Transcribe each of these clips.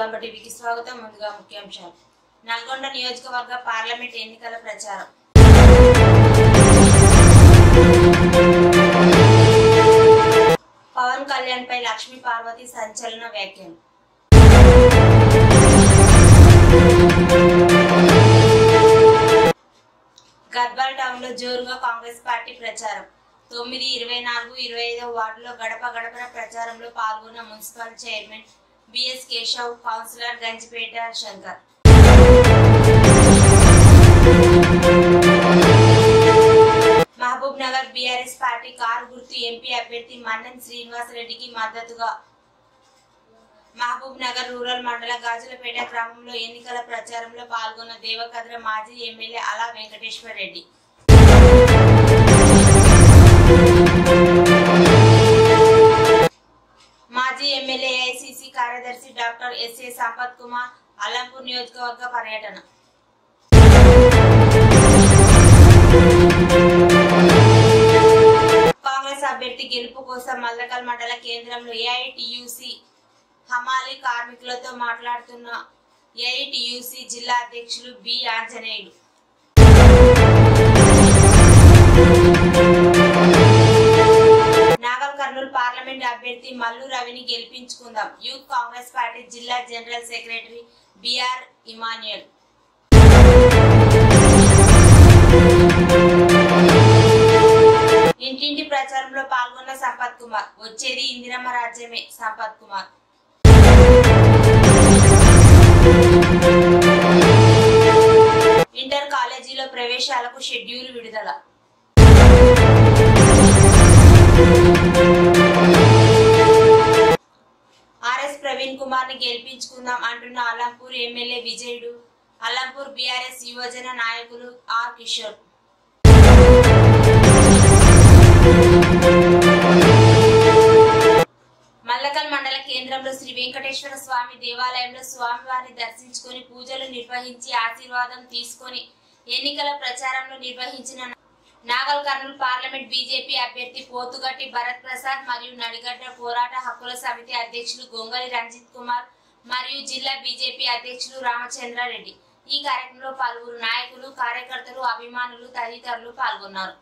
జోగులాంబ టీవీకి స్వాగతం. ముందుగా ముఖ్యాంశాలు. నల్గొండ నియోజకవర్గ పార్లమెంట్ ఎన్నికల ప్రచారం. పవన్ కళ్యాణ్ పై లక్ష్మీ పార్వతి సంచలన వ్యాఖ్యలు. గద్వాల్ టౌన్ లో జోరుగా కాంగ్రెస్ పార్టీ ప్రచారం. 9, 24, 25 వార్డులో గడప గడపన ప్రచారంలో పాల్గొన్న municipal chairman BS Keshav, councillor Ganjipeta Shankar. Mahabub Nagar BRS party car గుర్తు ఎంపీ అభ్యర్థి మన్నెం శ్రీనివాస్ రెడ్డికి మద్దతుగా మహబూబ్ నగర్ రూరల్ మండల గాజులపేట గ్రామంలో ఎన్నికల ప్రచారంలో పాల్గొన్న దేవకద్ర మాజీ ఎమ్మెల్యే అలా వెంకటేశ్వర్ రెడ్డి. మాజీ ఎమ్మెల్యే ఏఐసిసి కార్యదర్శి డాక్టర్ ఎస్ఏ సంపత్ కుమార్ అల్లంపూర్ నియోజకవర్గ పర్యటన. కాంగ్రెస్ అభ్యర్థి గెలుపు కోసం మల్దకల్ మండల కేంద్రంలో ఏఐటియుసి హమాలి కార్మికులతో మాట్లాడుతున్న ఏఐటియుసి జిల్లా అధ్యక్షులు బి ఆంజనేయులు. నాగల్ కర్నూలు పార్లమెంట్ అభ్యర్థి మల్లు రవిని గెలిపించుకుందాం యూత్ కాంగ్రెస్ పార్టీ జిల్లా జనరల్ సెక్రటరీ బిఆర్ ఇమాన్యుయల్. ఇంటింటి ప్రచారంలో పాల్గొన్న సంపత్ కుమార్. వచ్చేది ఇందిరమ్మ రాజ్యమే. సంపత్ కుమార్ ఇంటర్ కాలేజీలో ప్రవేశాలకు షెడ్యూల్ విడుదల. ఆర్ఎస్ ప్రవీణ్ కుమార్ ని గెలిపించుకుందాం అంటున్న అల్లంపూర్ ఎమ్మెల్యే విజయుడు. అల్లంపూర్ బీఆర్ఎస్ యువజన నాయకులు ఆర్ కిషోర్. మల్లకల్ మండల కేంద్రంలో శ్రీ వెంకటేశ్వర స్వామి దేవాలయంలో స్వామివారిని దర్శించుకొని పూజలు నిర్వహించి ఆశీర్వాదం తీసుకొని ఎన్నికల ప్రచారంలో నిర్వహించిన నాగల్ కర్నూలు పార్లమెంట్ బీజేపీ అభ్యర్థి పోతుగట్టి భరత్ ప్రసాద్ మరియు నడిగడ్డ పోరాట హక్కుల సమితి అధ్యక్షులు గొంగలి రంజిత్ కుమార్ మరియు జిల్లా బీజేపీ అధ్యక్షులు రామచంద్రారెడ్డి. ఈ కార్యక్రమంలో పలువురు నాయకులు, కార్యకర్తలు, అభిమానులు తదితరులు పాల్గొన్నారు.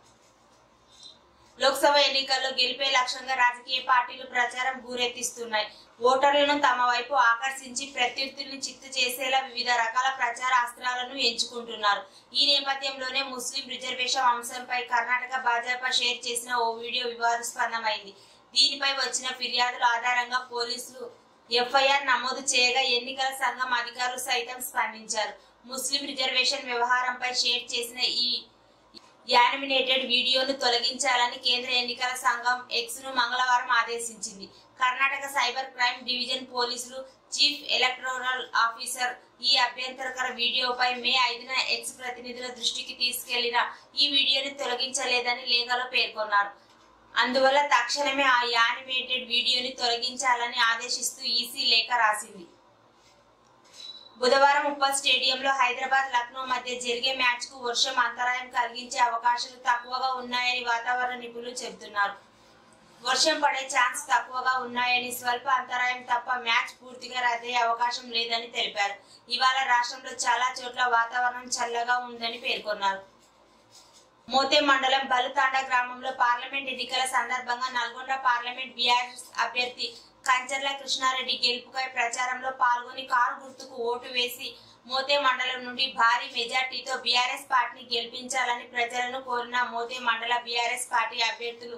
లోక్సభ ఎన్నికల్లో గెలిపే లక్ష్యంగా రాజకీయ పార్టీలు ప్రచారం గురెత్తిస్తున్నాయి. ఓటర్లను తమ వైపు ఆకర్షించి ప్రత్యర్థుల్ని చిత్తు చేసేలా వివిధ రకాల ప్రచార అస్త్రాలను ఎంచుకుంటున్నారు. ఈ నేపథ్యంలోనే ముస్లిం రిజర్వేషన్ అంశంపై కర్ణాటక భాజపా షేర్ చేసిన ఓ వీడియో వివాదాస్పదమైంది. దీనిపై వచ్చిన ఫిర్యాదుల ఆధారంగా పోలీసులు ఎఫ్ఐఆర్ నమోదు చేయగా ఎన్నికల సంఘం అధికారులు సైతం స్పందించారు. ముస్లిం రిజర్వేషన్ వ్యవహారంపై షేర్ చేసిన ఈ యానిమేటెడ్ వీడియోను తొలగించాలని కేంద్ర ఎన్నికల సంఘం ఎక్స్ ను మంగళవారం ఆదేశించింది. కర్ణాటక సైబర్ క్రైమ్ డివిజన్ పోలీసులు చీఫ్ ఎలక్టోరల్ ఆఫీసర్ ఈ అభ్యంతరకర వీడియోపై మే 5న ఎక్స్ ప్రతినిధుల దృష్టికి తీసుకెళ్లిన ఈ వీడియోని తొలగించలేదని లేఖలో పేర్కొన్నారు. అందువల్ల తక్షణమే ఆ యానిమేటెడ్ వీడియోని తొలగించాలని ఆదేశిస్తూ ఈసీ లేఖ రాసింది. బుధవారం ఉప్పల్ స్టేడియంలో హైదరాబాద్ లక్నో మధ్య జరిగే మ్యాచ్ కు వర్షం అంతరాయం కలిగించే అవకాశాలు తక్కువగా ఉన్నాయని వాతావరణ నిపుణులు చెబుతున్నారు. వర్షం పడే ఛాన్స్ తక్కువగా ఉన్నాయని, స్వల్ప అంతరాయం తప్ప మ్యాచ్ పూర్తిగా రద్దయ్యే అవకాశం లేదని తెలిపారు. ఇవాళ రాష్ట్రంలో చాలా చోట్ల వాతావరణం చల్లగా ఉందని పేర్కొన్నారు. మోతే మండలం బలుతాండ గ్రామంలో పార్లమెంట్ ఎన్నికల సందర్భంగా నల్గొండ పార్లమెంట్ బీఆర్ఎస్ అభ్యర్థి కంచర్ల కృష్ణారెడ్డి గెలుపుకై ప్రచారంలో పాల్గొని కారు గుర్తుకు ఓటు వేసి మోతే మండలం నుండి భారీ మెజార్టీతో బీఆర్ఎస్ పార్టీని గెలిపించాలని ప్రజలను కోరిన మోతే మండల బీఆర్ఎస్ పార్టీ అభ్యర్థులు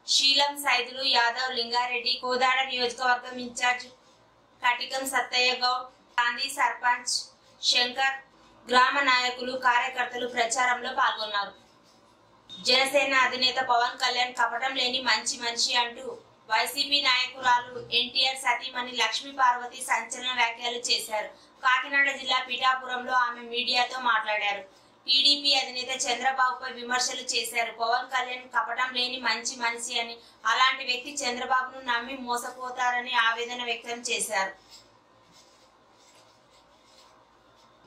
శీలం సైదులు, యాదవ్ లింగారెడ్డి, కోదాడ నియోజకవర్గం ఇన్ఛార్జ్ కటికం సత్తయ్య గౌడ్, గాంధీ సర్పంచ్ శంకర్, గ్రామ నాయకులు, కార్యకర్తలు ప్రచారంలో పాల్గొన్నారు. జనసేన అధినేత పవన్ కళ్యాణ్ కపటం లేని మంచి మనిషి అంటూ వైసీపీ నాయకురాలు ఎన్టీఆర్ సతీమణి లక్ష్మీ పార్వతి సంచలన వ్యాఖ్యలు చేశారు. కాకినాడ జిల్లా పిఠాపురంలో ఆమె మీడియాతో మాట్లాడారు. టీడీపీ అధినేత చంద్రబాబుపై విమర్శలు చేశారు. పవన్ కళ్యాణ్ కపటం లేని మంచి మనిషి అని, అలాంటి వ్యక్తి చంద్రబాబును నమ్మి మోసపోతారని ఆవేదన వ్యక్తం చేశారు.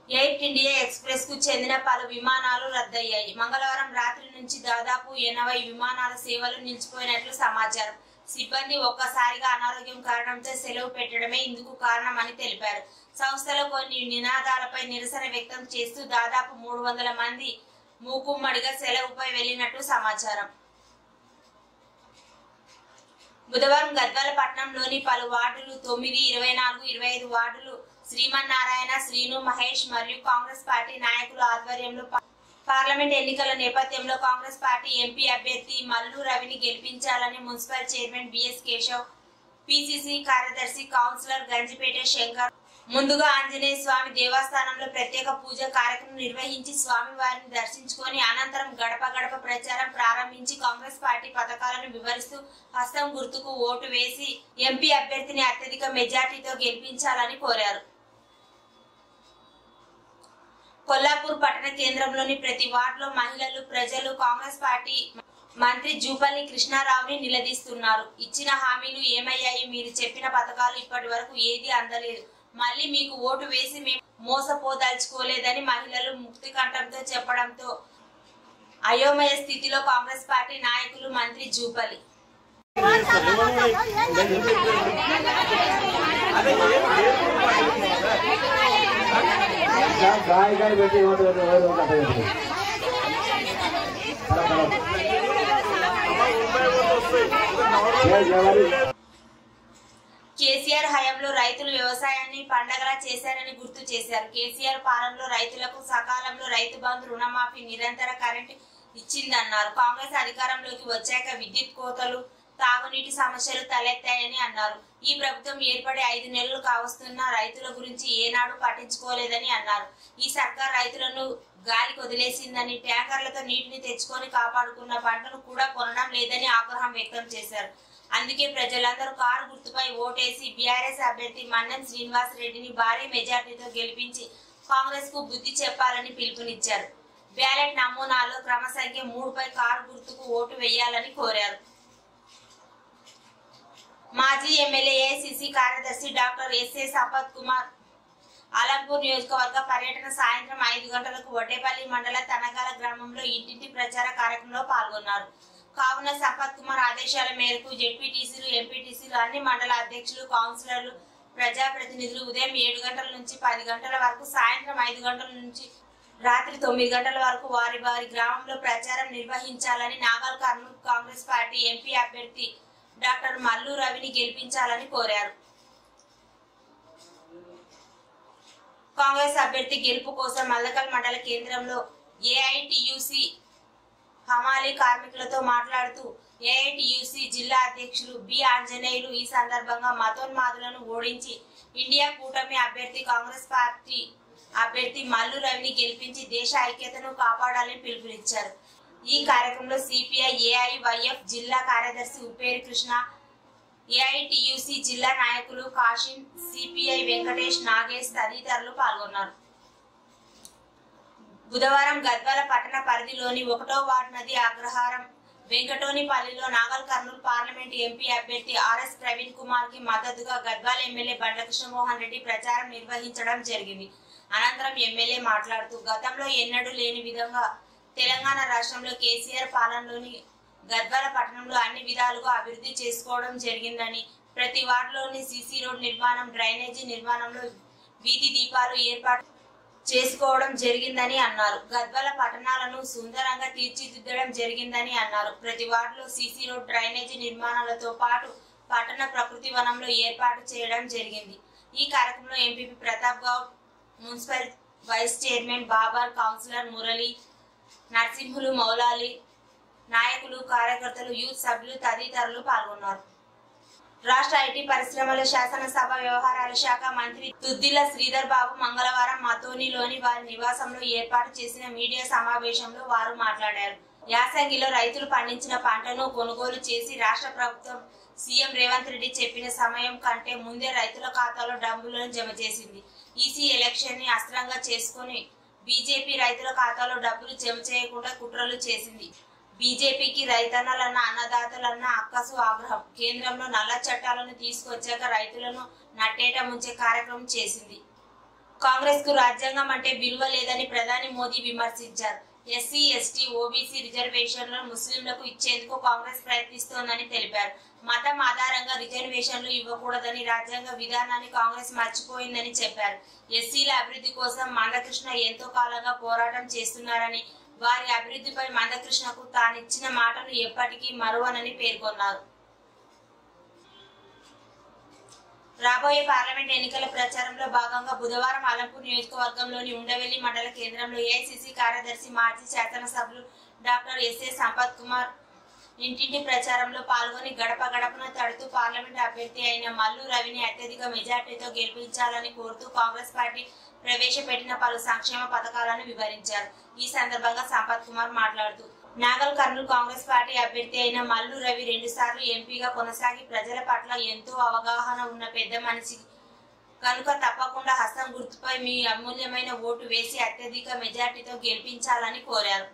ఎయిర్ ఇండియా ఎక్స్ప్రెస్ కు చెందిన పలు విమానాలు రద్దయ్యాయి. మంగళవారం రాత్రి నుంచి దాదాపు 80 విమానాల సేవలు నిలిచిపోయినట్లు సమాచారం. సిబ్బంది ఒక్కసారిగా అనారోగ్యం కారణంతో సెలవు పెట్టడమే ఇందుకు కారణమని తెలిపారు. సంస్థలో కొన్ని నినాదాలపై నిరసన వ్యక్తం చేస్తూ దాదాపు 300 మంది మూకుమ్మడిగా సెలవుపై వెళ్లినట్టు సమాచారం. బుధవారం గద్వాల పట్టణంలోని పలు వార్డులు 9, 24, 25 వార్డులు శ్రీమన్నారాయణ, శ్రీను, మహేష్ మరియు కాంగ్రెస్ పార్టీ నాయకుల ఆధ్వర్యంలో పార్లమెంట్ ఎన్నికల నేపథ్యంలో కాంగ్రెస్ పార్టీ ఎంపీ అభ్యర్థి మల్లు రవిని గెలిపించాలని municipal chairman BS Keshav, PCC కార్యదర్శి కౌన్సిలర్ గంజిపేట శంకర్ ముందుగా ఆంజనేయ స్వామి దేవస్థానంలో ప్రత్యేక పూజ కార్యక్రమం నిర్వహించి స్వామివారిని దర్శించుకొని అనంతరం గడప గడప ప్రచారం ప్రారంభించి కాంగ్రెస్ పార్టీ పథకాలను వివరిస్తూ హస్తం గుర్తుకు ఓటు వేసి ఎంపీ అభ్యర్థిని అత్యధిక మెజార్టీతో గెలిపించాలని కోరారు. కొల్లాపూర్ పట్టణ కేంద్రంలోని ప్రతి వార్డులో మహిళలు, ప్రజలు కాంగ్రెస్ పార్టీ మంత్రి జూపల్లి కృష్ణారావుని నిలదీస్తున్నారు. ఇచ్చిన హామీలు ఏమయ్యాయి? మీరు చెప్పిన పథకాలు ఇప్పటి వరకు ఏది అందలేదు. మళ్ళీ మీకు ఓటు వేసి మేము మోసపోదలుచుకోలేదని మహిళలు ముక్తి కంఠంతో చెప్పడంతో అయోమయ స్థితిలో కాంగ్రెస్ పార్టీ నాయకులు, మంత్రి జూపల్లి కేసీఆర్ హయాంలో రైతులు వ్యవసాయాన్ని పండగలా చేశారని గుర్తు చేశారు. కేసీఆర్ పాలనలో రైతులకు సకాలంలో రైతు బంధు, రుణమాఫీ, నిరంతర కరెంటు ఇచ్చిందన్నారు. కాంగ్రెస్ అధికారంలోకి వచ్చాక విద్యుత్ కోతలు, తాగునీటి సమస్యలు తలెత్తాయని అన్నారు. ఈ ప్రభుత్వం ఏర్పడి 5 నెలలు కావస్తున్నా రైతుల గురించి ఏనాడు పట్టించుకోలేదని అన్నారు. ఈ సర్కార్ రైతులను గాలికి వదిలేసిందని, ట్యాంకర్లతో నీటిని తెచ్చుకొని కాపాడుకున్న పంటను కూడా కొనడం లేదని ఆగ్రహం వ్యక్తం చేశారు. అందుకే ప్రజలందరూ కారు గుర్తుపై ఓటేసి బీఆర్ఎస్ అభ్యర్థి మన్నం శ్రీనివాస్ రెడ్డిని భారీ మెజార్టీతో గెలిపించి కాంగ్రెస్ కు బుద్ధి చెప్పాలని పిలుపునిచ్చారు. బ్యాలెట్ నమూనాలో క్రమ సంఖ్య 3పై కారు గుర్తుకు ఓటు వేయాలని కోరారు. మాజీ ఎమ్మెల్యే ఏఐసిసి కార్యదర్శి డాక్టర్ ఎస్ఏ సంపత్ కుమార్ ఆలంపూర్ నియోజకవర్గ పర్యటన సాయంత్రం 5 గంటలకు వడ్డేపల్లి మండల తనగాల గ్రామంలో ఇంటింటి ప్రచార కార్యక్రమంలో పాల్గొన్నారు. కావున సంపత్ కుమార్ ఆదేశాల మేరకు జెడ్పీటీసీలు, ఎంపీటీసీలు, అన్ని మండల అధ్యక్షులు, కౌన్సిలర్లు, ప్రజాప్రతినిధులు ఉదయం 7 గంటల నుంచి 10 గంటల వరకు, సాయంత్రం 5 గంటల నుంచి రాత్రి 9 గంటల వరకు వారి వారి గ్రామంలో ప్రచారం నిర్వహించాలని, నాగల్ కర్నూలు కాంగ్రెస్ పార్టీ ఎంపీ అభ్యర్థి డాక్టర్ మల్లు రవిని గెలిపించాలని కోరారు. కాంగ్రెస్ అభ్యర్థి గెలుపు కోసం మల్లకల్ మండల కేంద్రంలో ఏఐటియుసి హమాలీ కార్మికులతో మాట్లాడుతూ ఏఐటియుసి జిల్లా అధ్యక్షులు బి ఆంజనేయులు ఈ సందర్భంగా మతోన్మాదులను ఓడించి ఇండియా కూటమి అభ్యర్థి కాంగ్రెస్ పార్టీ అభ్యర్థి మల్లు రవిని గెలిపించి దేశ ఐక్యతను కాపాడాలని పిలుపునిచ్చారు. ఈ కార్యక్రమంలో సిపిఐ ఏఐవైఎఫ్ జిల్లా కార్యదర్శి ఉప్పేరి కృష్ణ, ఏఐటియుసి జిల్లా నాయకులు కాశిన్, సిపిఐ వెంకటేష్, నాగేష్ తదితరులు పాల్గొన్నారు. బుధవారం గద్వాల పట్టణ పరిధిలోని 1వ వార్డు నది అగ్రహారం వెంకటోనిపల్లిలో నాగల్ కర్నూలు పార్లమెంట్ ఎంపీ అభ్యర్థి ఆర్ఎస్ ప్రవీణ్ కుమార్ కి మద్దతుగా గద్వాల ఎమ్మెల్యే బండ్ల కృష్ణమోహన్ రెడ్డి ప్రచారం నిర్వహించడం జరిగింది. అనంతరం ఎమ్మెల్యే మాట్లాడుతూ గతంలో ఎన్నడూ లేని విధంగా తెలంగాణ రాష్ట్రంలో కేసీఆర్ పాలనలోని గద్వాల పట్టణంలో అన్ని విధాలుగా అభివృద్ధి చేసుకోవడం జరిగిందని, ప్రతి వార్డులోని సీసీ రోడ్ నిర్మాణం, డ్రైనేజీ నిర్మాణంలో వీధి దీపాలు ఏర్పాటు చేసుకోవడం జరిగిందని అన్నారు. గద్వాల పట్టణాలను సుందరంగా తీర్చిదిద్దడం జరిగిందని అన్నారు. ప్రతి వార్డులో సీసీ రోడ్, డ్రైనేజీ నిర్మాణాలతో పాటు పట్టణ ప్రకృతి వనంలో ఏర్పాటు చేయడం జరిగింది. ఈ కార్యక్రమంలో MPP Pratap Goud, municipal vice chairman Babar, councillor Murali, Narsimhulu, Maulali, నాయకులు, కార్యకర్తలు, యూత్ సభ్యులు తదితరులు పాల్గొన్నారు. రాష్ట్ర ఐటీ పరిశ్రమల శాసనసభ వ్యవహారాల శాఖ మంత్రి దుద్దిల శ్రీధర్ బాబు మంగళవారం మతోనిలోని వారి నివాసంలో ఏర్పాటు చేసిన మీడియా సమావేశంలో వారు మాట్లాడారు. యాసంగిలో రైతులు పండించిన పంటను కొనుగోలు చేసి రాష్ట్ర ప్రభుత్వం సీఎం రేవంత్ రెడ్డి చెప్పిన సమయం కంటే ముందే రైతుల ఖాతాలో డబ్బులను జమ చేసింది. ఈసీ ఎలక్షన్ ని అస్త్రంగా చేసుకుని బీజేపీ రైతుల ఖాతాలో డబ్బులు జమ చేయకుండా కుట్రలు చేసింది. బీజేపీకి రైతన్నలన్న, అన్నదాతలన్న అక్కసు ఆగ్రహం. కేంద్రంలో నల్ల చట్టాలను తీసుకొచ్చాక రైతులను నట్టేట ముంచే కార్యక్రమం చేసింది. కాంగ్రెస్ కు రాజ్యాంగం అంటే విలువ లేదని ప్రధాని మోదీ విమర్శించారు. ఎస్సీ ఎస్టీ ఓబీసీ రిజర్వేషన్లను ముస్లింలకు ఇచ్చేందుకు కాంగ్రెస్ ప్రయత్నిస్తోందని తెలిపారు. మతం ఆధారంగా రిజర్వేషన్లు ఇవ్వకూడదని రాజ్యాంగ విధానాన్ని కాంగ్రెస్ మర్చిపోయిందని చెప్పారు. ఎస్సీల అభివృద్ధి కోసం మందకృష్ణ ఎంతో కాలంగా పోరాటం చేస్తున్నారని, వారి అభివృద్ధిపై మందకృష్ణకు తానిచ్చిన మాటను ఎప్పటికీ మరువనని పేర్కొన్నారు. రాబోయే పార్లమెంట్ ఎన్నికల ప్రచారంలో భాగంగా బుధవారం అలంపూర్ నియోజకవర్గంలోని ఉండవెల్లి మండల కేంద్రంలో ఏఐసిసి కార్యదర్శి మాజీ శాసనసభ్యులు డాక్టర్ ఎస్ఏ సంపత్ కుమార్ ఇంటింటి ప్రచారంలో పాల్గొని గడప గడపన తడుతూ పార్లమెంట్ అభ్యర్థి అయిన మల్లు రవిని అత్యధిక మెజార్టీతో గెలిపించాలని కోరుతూ కాంగ్రెస్ పార్టీ ప్రవేశపెట్టిన పలు సంక్షేమ పథకాలను వివరించారు. ఈ సందర్భంగా సంపత్ కుమార్ మాట్లాడుతూ, నాగల్ కర్నూలు కాంగ్రెస్ పార్టీ అభ్యర్థి అయిన మల్లు రవి 2 సార్లు ఎంపీగా కొనసాగి ప్రజల పట్ల ఎంతో అవగాహన ఉన్న పెద్ద మనిషి కనుక తప్పకుండా హస్తం గుర్తుపై మీ అమూల్యమైన ఓటు వేసి అత్యధిక మెజార్టీతో గెలిపించాలని కోరారు.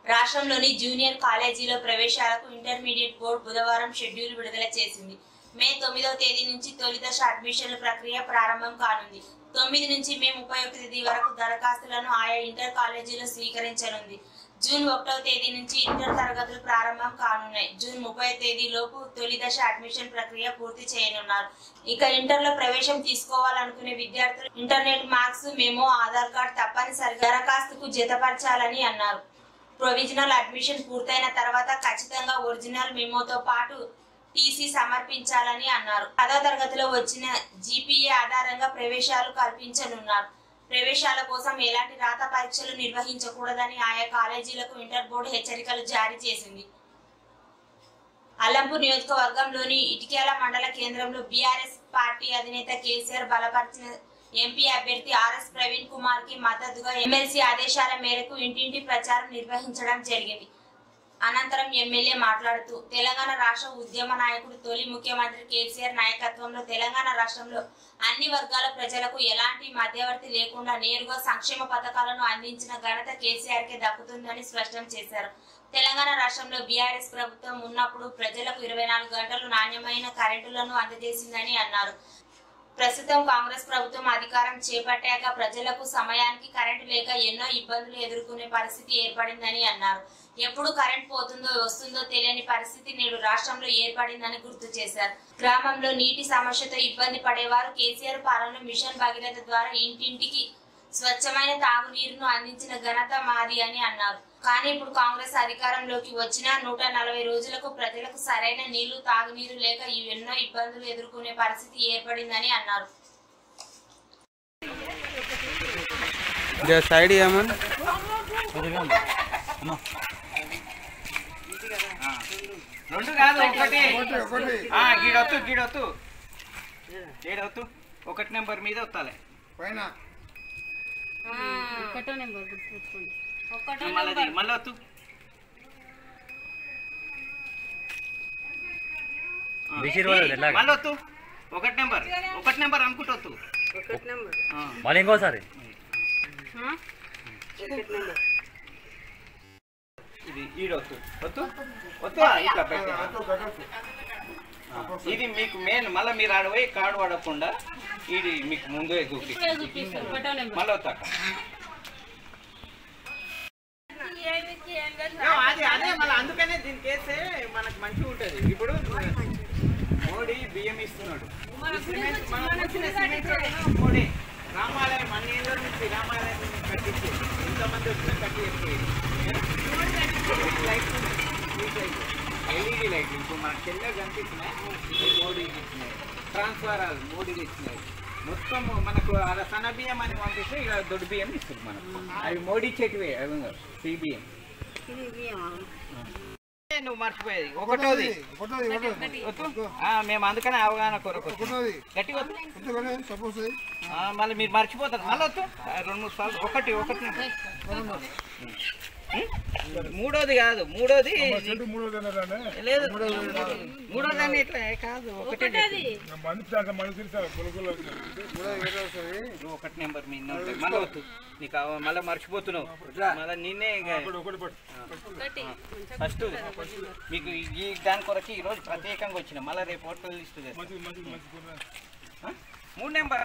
రాష్ట్రంలోని జూనియర్ కాలేజీలో ప్రవేశాలకు ఇంటర్మీడియట్ బోర్డు బుధవారం షెడ్యూల్ విడుదల చేసింది. మే 9వ తేదీ నుంచి తొలి దశ అడ్మిషన్ల ప్రక్రియ ప్రారంభం కానుంది. 9 నుంచి మే 31వ తేదీ వరకు దరఖాస్తులను ఆయా ఇంటర్ కాలేజీలో స్వీకరించనుంది. జూన్ 1వ తేదీ నుంచి ఇంటర్ తరగతులు ప్రారంభం కానున్నాయి. జూన్ 30వ తేదీ లోపు తొలి దశ అడ్మిషన్ ప్రక్రియ పూర్తి చేయనున్నారు. ఇక ఇంటర్లో ప్రవేశం తీసుకోవాలనుకునే విద్యార్థులు internet marks, memo, Aadhaar card తప్పనిసరిగా దరఖాస్తుకు జతపరచాలని అన్నారు. ప్రొవిజనల్ అడ్మిషన్ పూర్తయిన తర్వాత ఖచ్చితంగా ఒరిజినల్ మెమోతో పాటు టీసీ సమర్పించాలని అన్నారు. 10వ తరగతిలో వచ్చిన జీపీఏ ఆధారంగా ప్రవేశాలు కల్పించనున్నారు. ప్రవేశాల కోసం ఎలాంటి రాత పరీక్షలు నిర్వహించకూడదని ఆయా కాలేజీలకు ఇంటర్ బోర్డు హెచ్చరికలు జారీ చేసింది. అల్లంపూర్ నియోజకవర్గంలోని ఇటిక్యాల మండల కేంద్రంలో బీఆర్ఎస్ పార్టీ అధినేత కేసీఆర్ బలపరిచిన ఎంపీ అభ్యర్థి ఆర్ఎస్ ప్రవీణ్ కుమార్ కి మద్దతుగా ఎమ్మెల్సీ ఆదేశాల మేరకు ఇంటింటి ప్రచారం నిర్వహించడం జరిగింది. అనంతరం ఎమ్మెల్యే మాట్లాడుతూ, తెలంగాణ రాష్ట్ర ఉద్యమ నాయకుడు, తొలి ముఖ్యమంత్రి కేసీఆర్ నాయకత్వంలో తెలంగాణ రాష్ట్రంలో అన్ని వర్గాల ప్రజలకు ఎలాంటి మధ్యవర్తి లేకుండా నేరుగా సంక్షేమ పథకాలను అందించిన ఘనత కేసీఆర్ కే దక్కుతుందని స్పష్టం చేశారు. తెలంగాణ రాష్ట్రంలో బీఆర్ఎస్ ప్రభుత్వం ఉన్నప్పుడు ప్రజలకు 24 గంటలు నాణ్యమైన కరెంటులను అందజేసిందని అన్నారు. ప్రస్తుతం కాంగ్రెస్ ప్రభుత్వం అధికారం చేపట్టాక ప్రజలకు సమయానికి కరెంటు లేక ఎన్నో ఇబ్బందులు ఎదుర్కొనే పరిస్థితి ఏర్పడిందని అన్నారు. ఎప్పుడు కరెంట్ పోతుందో వస్తుందో తెలియని పరిస్థితి నేడు రాష్ట్రంలో ఏర్పడిందని గుర్తు చేశారు. గ్రామంలో నీటి సమస్యతో ఇబ్బంది పడేవారు కేసీఆర్ పాలనలో మిషన్ భగీరథ ద్వారా ఇంటింటికి స్వచ్ఛమైన తాగునీరును అందించిన ఘనత మాది అని అన్నారు. కానీ ఇప్పుడు కాంగ్రెస్ అధికారంలోకి వచ్చిన 140 రోజులకు ప్రజలకు సరైన నీళ్లు, తాగునీరు లేక ఎన్నో ఇబ్బందులు ఎదుర్కొనే పరిస్థితి ఏర్పడిందని అన్నారు. ఒకటి నెంబర్ మీద వస్తాలే పైన మళ్ళీ వద్దు. మళ్ళీ వద్దు. ఒకటి నెంబర్ అనుకుంటూ మళ్ళీ ఇంకోసారి ఇది ఈడొద్దు వద్దు వద్దు ఇట్లా ఇది మీకు మెయిన్. మళ్ళీ మీరు ఆడపోయి కార్డు పడకుండా ఇది మీకు ముందే చూపి మళ్ళీ వద్దా అదే మళ్ళీ అందుకనే దీనికి వేస్తే మనకు మంచిగా ఉంటుంది. ఇప్పుడు మోడీ బియ్యం ఇస్తున్నాడు, మోడీ రామాలయం అన్ని ఏళ్ళ నుంచి రామాలయం కట్టించి ఇంతమంది వచ్చినా కట్టి అయిపోయింది. ఎల్ఈడి లైట్లు ఇప్పుడు మనకు తెల్లగా కనిపిస్తున్నాయి, మోడీకి ఇచ్చినాయి. ట్రాన్స్ఫారాలు మోడీకి ఇచ్చినాయి. మొత్తం మనకు సన్న బియ్యం అని పంపిస్తే ఇక దొడ్డు బియ్యం ఇస్తుంది మనకు. అవి మోడీ చెట్టువే, అవి సిబిఎం. నువ్వు మర్చిపోయేది ఒకటోది మేము అందుకనే అవగాహన కొరకు గట్టిగా మళ్ళీ మీరు మర్చిపోతారు. మళ్ళీ వద్దు 2-3 సార్లు ఒకటి మూడోది కాదు, మూడోది లేదు, మూడోదాన్ని ఇట్లా కాదు ఒకటి ఒకటి నెంబర్ మీద మళ్ళీ వద్దు. నీకు మళ్ళీ మర్చిపోతున్నావు, మళ్ళీ నిన్నే ఫస్ట్ మీకు ఈ దాని కొరకు ఈరోజు ప్రత్యేకంగా వచ్చిన. మళ్ళీ రేపు హోటల్ లిస్ట్ 3 నెంబర్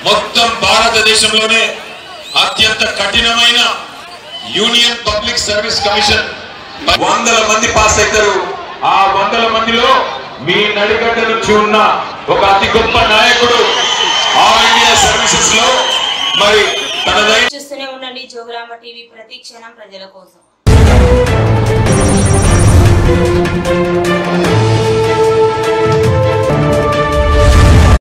మొత్తం భారతదేశంలోనే అత్యంత కఠినమైన యూనియన్ పబ్లిక్ సర్వీస్ కమిషన్ 100 మంది పాస్ అవుతారు. ఆ 100 మందిలో మీ నడిగడ్డ నుంచి ఉన్న ఒక అతి గొప్ప నాయకుడు ఆల్ ఇండియా సర్వీసెస్ లో మరి చూస్తూనే ఉండండి జోగులాంబ టీవీ, ప్రతి క్షణం ప్రజల కోసం.